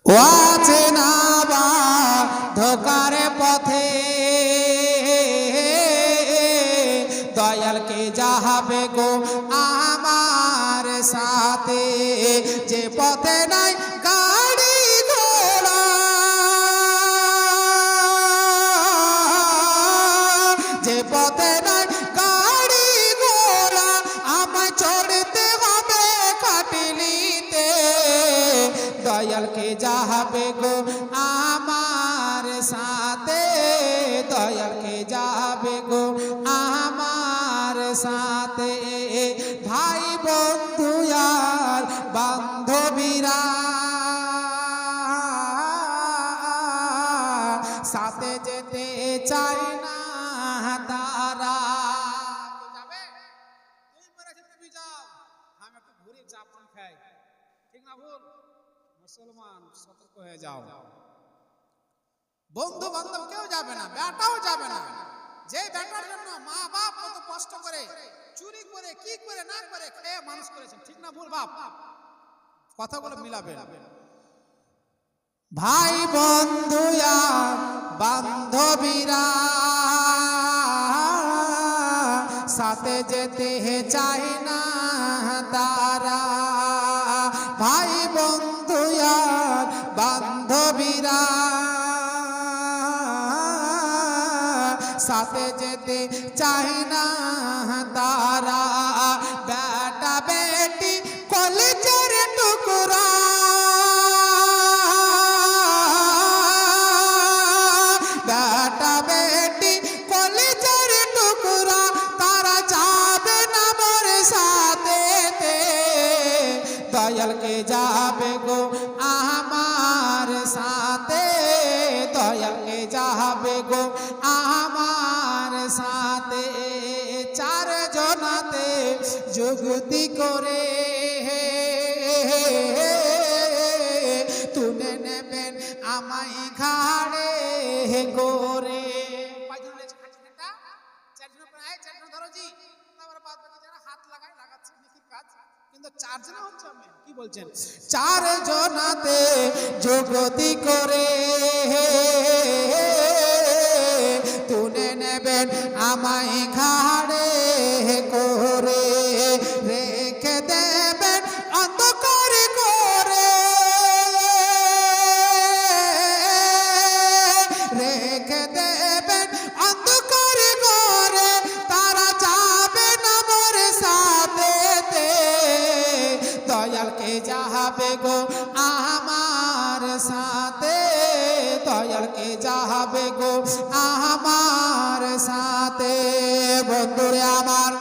ও আছে না বা ধোকার পথে দয়ালকে যাবে গো আমার সাথে, যে পথে নাই গাড়ি ঘোড়া, যে পথে নাই গাড়ি ঘোড়া, আমায় চড়তে হবে খাটিলিতে। দয়ালকে যাবে গো আমার সাথে, দয়ালকে যাবে গো আমার সাথে। ভাই বন্ধু আর বান্ধবীরা সাথে যেতে চাই না তারা। যাবে তুমি মরে যেতে যাও, আমি একটু ঘুরে চা পান খাই, ঠিক না ভুল? মুসলমান সতর্ক হয়ে যাও। বন্ধু বান্ধব কেউ যাবে না, বেটাও যাবে না। যে বেটার জন্য মা বাপ কত কষ্ট করে চুরি করে কি করে না করে খেয়ে মানুষ করেছেন, ঠিক না ভুল বাপ? কথাগুলো মিলাবে। ভাই বন্ধু আর বান্ধবীরা সাথে যেতে চাই না তারা। ভাই বন্ধু আর বান্ধবীরা সাথে যেতে চাই না তারা। বেটা বেটি কলেজের টুকরা, বেটা বেটি কলেজের টুকরা, তারা যাবে না মোর সাথে। দয়ালকে যাবে গো আমার সাথে, দয়ালকে যাবে গো আমার সাথে। চার জনাতে যুক্তি করে তুলে নেবেন আমায় ঘাড়ে করে। কি বলছেন? চার জনাতে যুক্তি করে তুলে নেবেন আমায় ঘাড়ে করে, রেখে দেবেন অন্ধকার করে, রেখে দেবেন অন্ধকার করে। তারা যাবে না মোর সাথে, দয়ালকে যাবে গো আমার সাথে, দয়ালকে যাবে গো আমার সাথে। বন্ধুরে আমার,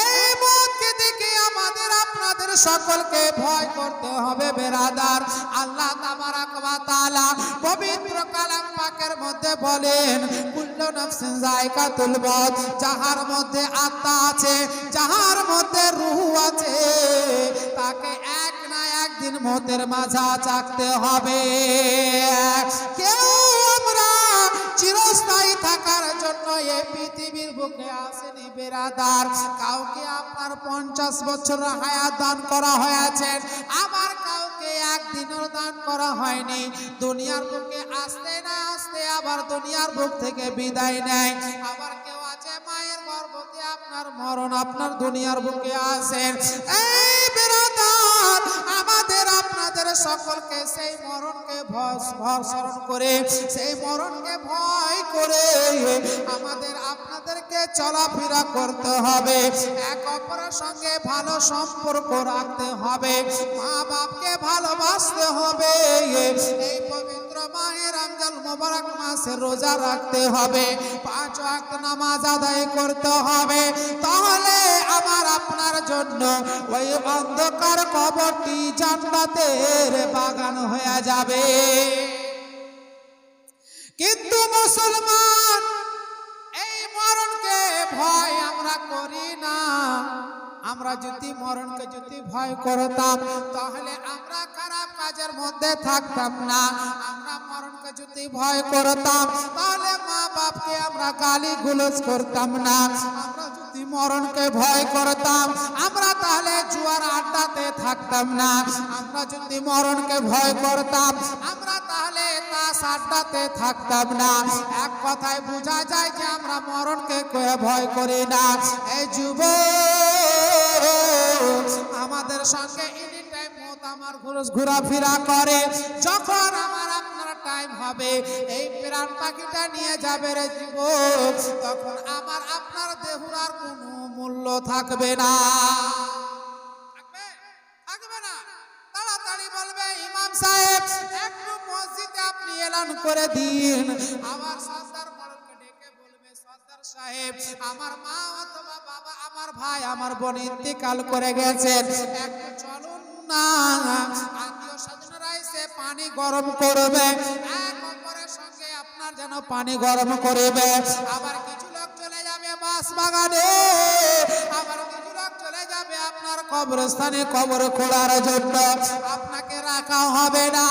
এই মতকে দেখে আমাদের আপনাদের সকলকে ভয় করতে হবে বেরাদার। আল্লাহ তাবারাক ওয়া তাআলা পবিত্র কালাম পাকের মধ্যে বলেন, কুল্লু নাফসিন যায়কাতুল মউত, যাহার মধ্যে আত্মা আছে, যাহার মধ্যে রূহ আছে, তাকে এক না একদিন মতের মাঝা চাকতে হবে। কেউ আমরা চিরস্থায়ী থাকার জন্য এই পৃথিবীর বুকে আসেনি বেরাদার। কাউকে আপনার 50 বছর হায়াত দান করা হয়েছে, আবার কাউকে একদিনও দান করা হয়নি। দুনিয়ার বুকে আসতে না আসতে আবার দুনিয়ার বুক থেকে বিদায় নেয়। আবার কেউ আছে মায়ের গর্ভতে আপনার মরণ আপনার দুনিয়ার বুকে আসেন। এই বেরাদার, আমাদের আপনাদের সকলকে সেই মরণকে স্মরণ করে, সেই মরণকে ভয় করে আমাদের আপনাদেরকে চলাফেরা করতে হবে। এক অপরের সঙ্গে ভালো সম্পর্ক রাখতে হবে, মা বাপকে ভালোবাসতে হবে। এই পবিত্র মাহে রমজান মুবারক মাসে রোজা রাখতে হবে, 5 ওয়াক্ত নামাজ আদায় করতে হবে। তাহলে আমার আপনার জন্য ওই অন্ধকার কবরটি জান্নাতের বাগান হয়ে যাবে। কিন্তু মুসলমান, এই মরণকে ভয় আমরা করি না। আমরা যদি মরণকে যদি ভয় করতাম তাহলে আমরা খারাপ কাজের মধ্যে থাকতাম না। আমরা মরণকে যদি ভয় করতাম তাহলে মা বাপকে আমরা গালি গুলোজ করতাম না। আমরা যদি মরণকে ভয় করতাম আমরা তাহলে তাহলে জুয়ার আড্ডাতে থাকতাম না। আমরা যদি মরণকে ভয় করতাম, আমরা তাহলে তাস আড্ডাতে থাকতাম না। এক কথায় বোঝা যায় যে আমরা মরণকে ভয় করি না। এই যুবক, আমাদের সঙ্গে এনি টাইম মত আমার ঘোরাফেরা করে। যখন আমার আপনার টাইম হবে, এই প্রাণ পাখিটা নিয়ে যাবে রে যুবক, তখন আমার আপনার দেহুর আর কোনো মূল্য থাকবে না। থাকবে না। তাড়াতাড়ি বলবে ইমাম সাহেব, একটু মসজিদে আপনি এলান করে দিন। আমার সর্দার বড়কে ডেকে বলবে, সর্দার সাহেব, আমার মা অথবা বাবা, আমার ভাই, আমার বোন ইন্তেকাল করে গেছেন, একটু চলুন না। আত্মীয় স্বজনরা এসে পানি গরম করবে, এক অপরের সঙ্গে আপনার যেন পানি গরম করবে। আবার কিছু লোক চলে যাবে বাস বাগানে, আবার কিছু লোক চলে যাবে আপনার কবরস্থানে কবর খোঁড়ার জন্য। আপনাকে রাখা হবে না।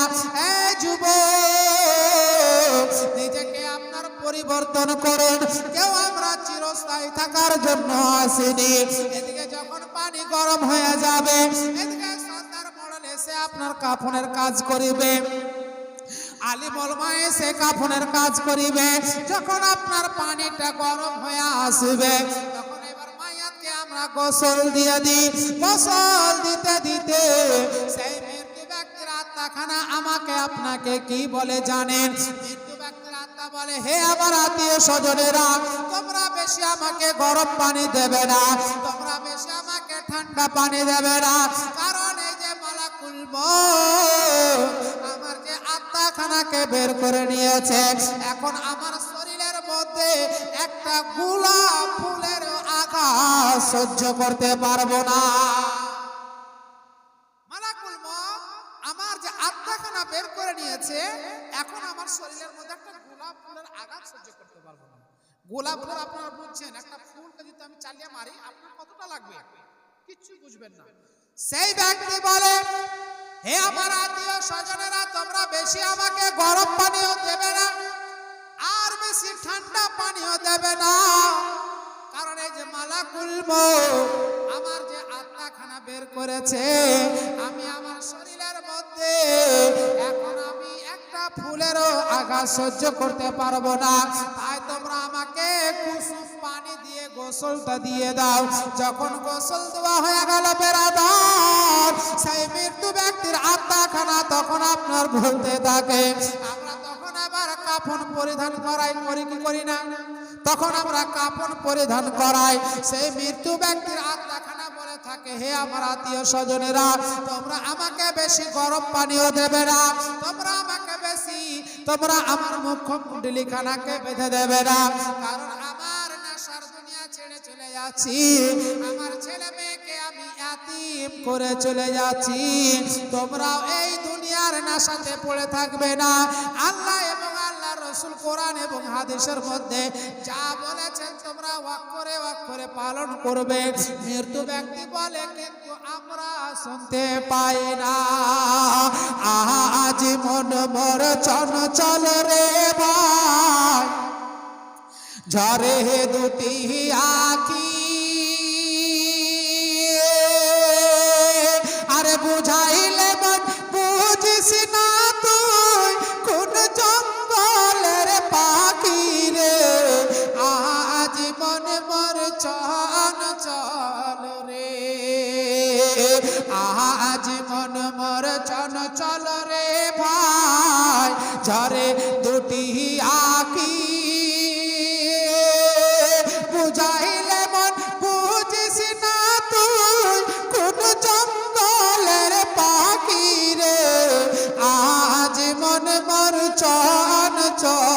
এই যুবক, নিজেকে আপনার পরিবর্তন করুন। কেউ আমরা চিরস্থায়ী থাকার জন্য আসেনি। এদিকে যখন পানি গরম হয়ে যাবে, এদিকে সর্দার মডেল এসে আপনার কাফনের কাজ করিবে, আলিম ওলামা এসে কাফনের কাজ করিবে। যখন আপনার পানিটা গরম হয়ে আসবে, তখন এবার মাইয়াতকে আমরা গোসল দিয়ে দিই। গোসল দিতে দিতে সেই মৃত্যু ব্যক্তির আত্মাখানা আমাকে আপনাকে কি বলে জানেন? মৃত্যু ব্যক্তির আত্মা বলে, হে আমার আত্মীয় স্বজনেরা, তোমরা বেশি আমাকে গরম পানি দেবে না, তোমরা বেশি আমাকে ঠান্ডা পানি দেবে না। কারণ এই যে মালাকুল মউত আমার যে আত্মাখানাকে বের করে নিয়েছে, এখন আমার শরীরের মধ্যে একটা গোলাপ ফুলের আঘাত সহ্য করতে পারবো না। মালাকুল মউত আমার যে আত্মাখানা বের করে নিয়েছে, এখন আমার শরীরের মধ্যে একটা গোলাপ ফুলের আঘাত সহ্য করতে পারবো না। গোলাপ ফুল আপনারা বুঝছেন, একটা ফুলকে যদি আমি চালিয়ে মারি আপনার কতটা লাগবে? কিচ্ছু বুঝবেন না। সেই ব্যক্তি বলে, হে আমার আত্মীয় স্বজনেরা, তোমরা বেশি আমাকে গরম পানিও দেবে না, আর বেশি ঠান্ডা পানিও দেবে না। কারণ এই যে মালাকুল মউত আমার যে আত্মাখানা বের করেছে, আমি আমার শরীরের মধ্যে এখন আমি একটা ফুলেরও আঘাত সহ্য করতে পারবো না। তাই তোমরা আমাকে কুসুম পানি দিয়ে গোসলটা দিয়ে দাও। যখন গোসল দেওয়া হয়ে গেল বেরাদার, সেই মৃত্যু ব্যক্তির আত্মাখানা তখন আপনার বলতে থাকে। আমরা তখন আবার কাফন পরিধান করাই, করি কি করি না? তখন আমরা কাফন পরিধান করাই। সেই মৃত্যু ব্যক্তির আত্মাখানা বলে থাকে, হে আমার আত্মীয় স্বজনেরা, তোমরা আমাকে বেশি গরম পানিও দেবে না, তোমরা আমাকে বেশি, তোমরা আমার মুখমণ্ডলীখানাকে বেঁধে দেবে না। কারণ আমার নেশার দুনিয়া ছেড়ে চলে যাচ্ছি, আমার ছেলে মেয়েকে আমি ইয়াতীম করে চলে যাচ্ছি। তোমরাও এই দুনিয়ার নেশাতে পড়ে থাকবে না। আল্লাহ এবং আল্লাহর রাসূল কোরআন এবং হাদিসের মধ্যে যা বলেছেন তোমরা অক্ষরে পালন করবে। মৃত্যু ব্যক্তি বলে, কিন্তু আমরা শুনতে পাই না। আজ মন মোর চঞ্চল রে ভাই, ঝরে দুটি আঁখি, আরে বুঝাইলে মন বুঝিস না তুই, কোন জঙ্গলের পাখি রে। আজ মন মোর চঞ্চল রে, আজ মন মোর চঞ্চল রে ভাই, ঝরে দুটি আঁখি, বুঝাইলে মন বুঝিস না তুই, কোন জঙ্গলের পাখি রে। আজ মন মোর চঞ্চল